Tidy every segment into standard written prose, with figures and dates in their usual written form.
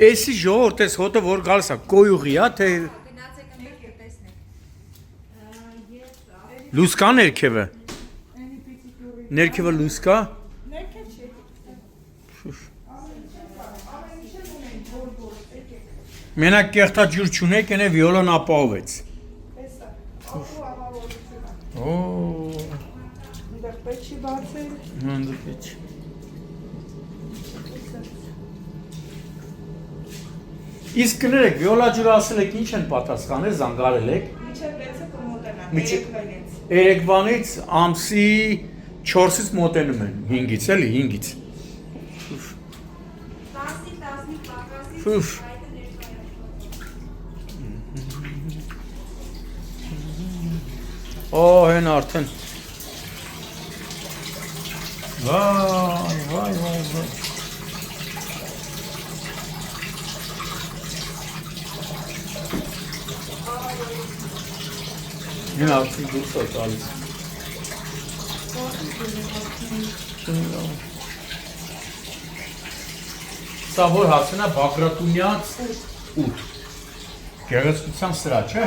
Էսի ժողովուրդ էս հոտը որ գալիս է կոյուղի է թե Գնացեք այնտեղ կտեսնեք։ լուսկա ներքևը։ Ներքևը լուսկա։ Մենակ կեղտաջուր չունեք, ենե վիոլոն ապահովեց։ Օ, Պեչի բացել։ հանդիպիչ։ Իսկ կներեք, վիոլաջուրը ասել եք ինչ են պատասխանել, զանգարել եք։ Միջև 6-ը կմոտենա, Միջև- 3-ից։ Երեկվանից ամսի 4-ից մոտենում են, 5-ից էլի, 5-ից։ 10-ին 15 պակասից Ֆուֆ։ այդը ներկայացված։ Օ, հեն արդեն։ Վայ, վայ, վայ, վայ։ Հեն արդեն դուրս է տալիս։ Սա որ հասնա Բագրատունյաց 8։ Գեղեցկության սրա, չէ՞։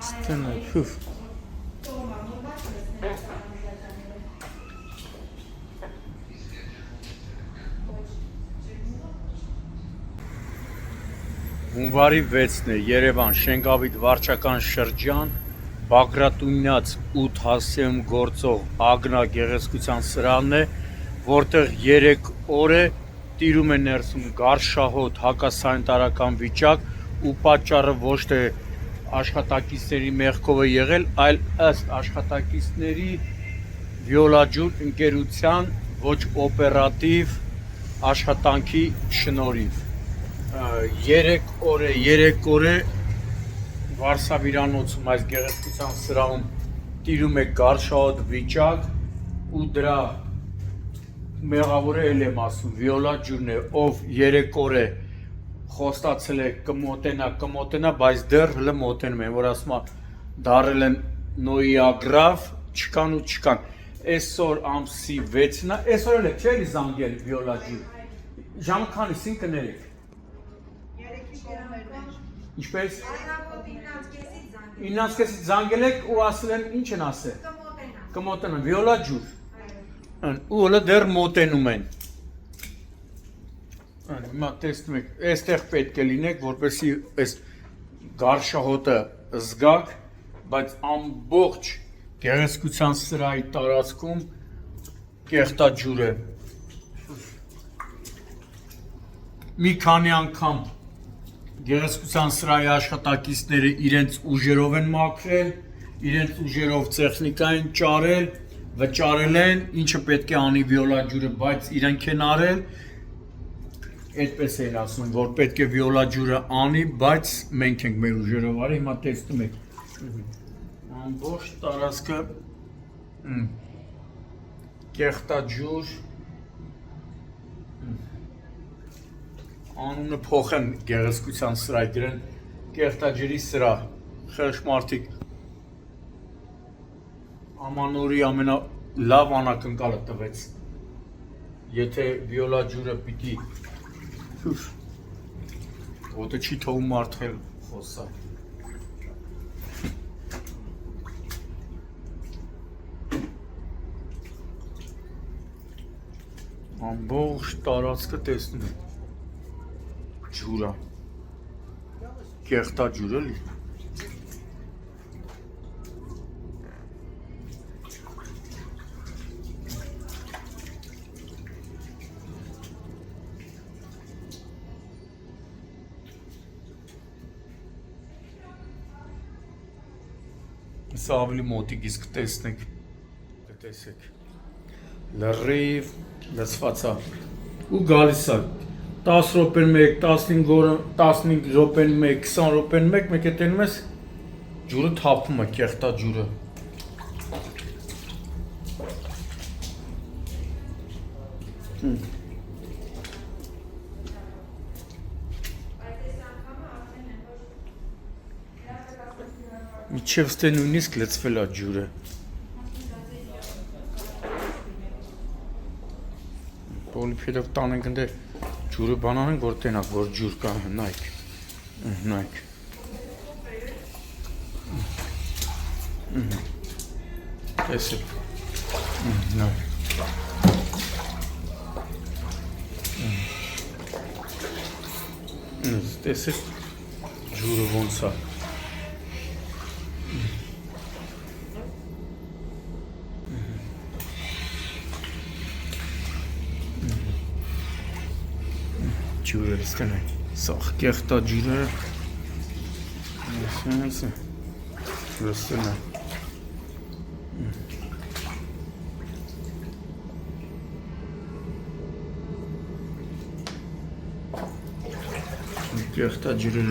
Ստենա, ֆուֆ։ Հունվարի 6-ն է, Երևան, Շենգավիթ վարչական շրջան, Բագրատունյաց 8 հասցեում գործող Ագնա գեղեցկության սրահն է, որտեղ 3 օր է տիրում է ներսում գարշահոտ հակասանիտարական վիճակ ու պատճառը ոչ թե աշխատակիցների մեղքով է եղել, այլ ըստ աշխատակիցների վիոլաջուր ընկերության ոչ օպերատիվ աշխատանքի շնորհիվ։ 3 օր է Վարշավիրանոցում այս գեղեցկության սրահում տիրում է գարշահոտ վիճակ ու դրա մեղավորը էլ եմ ասում վիոլաջուրն է, ով 3 օր է խոստացել է կմոտենա, բայց դեռ հլը մոտենում են, որ ասում է դարել են նոյագրավ, չկան։ Այսօր ամսի 6-ն է, այսօր էլ է չէ՞ էլի զանգել վիոլաջուր։ Ժամը քանիսին կներեք։ Ինչպես 9-ից զանգել եք ու ասել են ինչ են ասել։ Կմոտենան, վիոլաջուր։ Ու հլը դեռ մոտենում են։ Հիմա տեսնում եք, այստեղ պետք է լինեք, որպեսզի այս գարշահոտը զգաք, բայց ամբողջ գեղեցկության սրահի տարածքում կեղտաջուր է։ Մի քանի անգամ գեղեցկության սրահի աշխատակիցները իրենց ուժերով են մաքրել, իրենց ուժերով տեխնիկա են ճարել, վճարել են, ինչը պետք է անի վիոլաջուրը, բայց իրենք են արել, այդպես են ասում, որ պետք է վիոլաջուրը անի, բայց մենք ենք մեր ուժերով արել, հիմա տեսնում եք։ Ամբողջ տարածքը կեղտաջուր անունը փոխեն գեղեցկության սրահի, դրեն կեղտաջրի սրահ, խեղճ ամանորի ամենալավ անակնկալը տվեց, եթե վիոլաջուրը պիտի ոտը չի թողում մարդել խոսա։ Ամբողջ տարածքը տեսնում եք ջուրա, կեղտաջուր էլի։ Սա ավելի մոտիկից կտեսնեք, կտեսեք, լրիվ լսվածա ու գալիս է 10 րոպեն 1, 15 րոպեն 1, 20 րոպեն 1, մեկ է տենում ես ջուրը թափում է, կեղտաջուրը։ Միջև ստե նույնիսկ լցվել է ջուրը։ Պոլիփետով տանենք ընդ ջուրը բանանենք, որ տենակ, որ ջուր կա, նայք։ Նայք։ Տեսեք։ Նայք։ Տեսեք ջուրը ոնց է։ Ջուրը ստենայ։ Սաղ կեղտա ջուրը։ Այսինքն ջուրը ստենայ։ Կեղտա ջուրը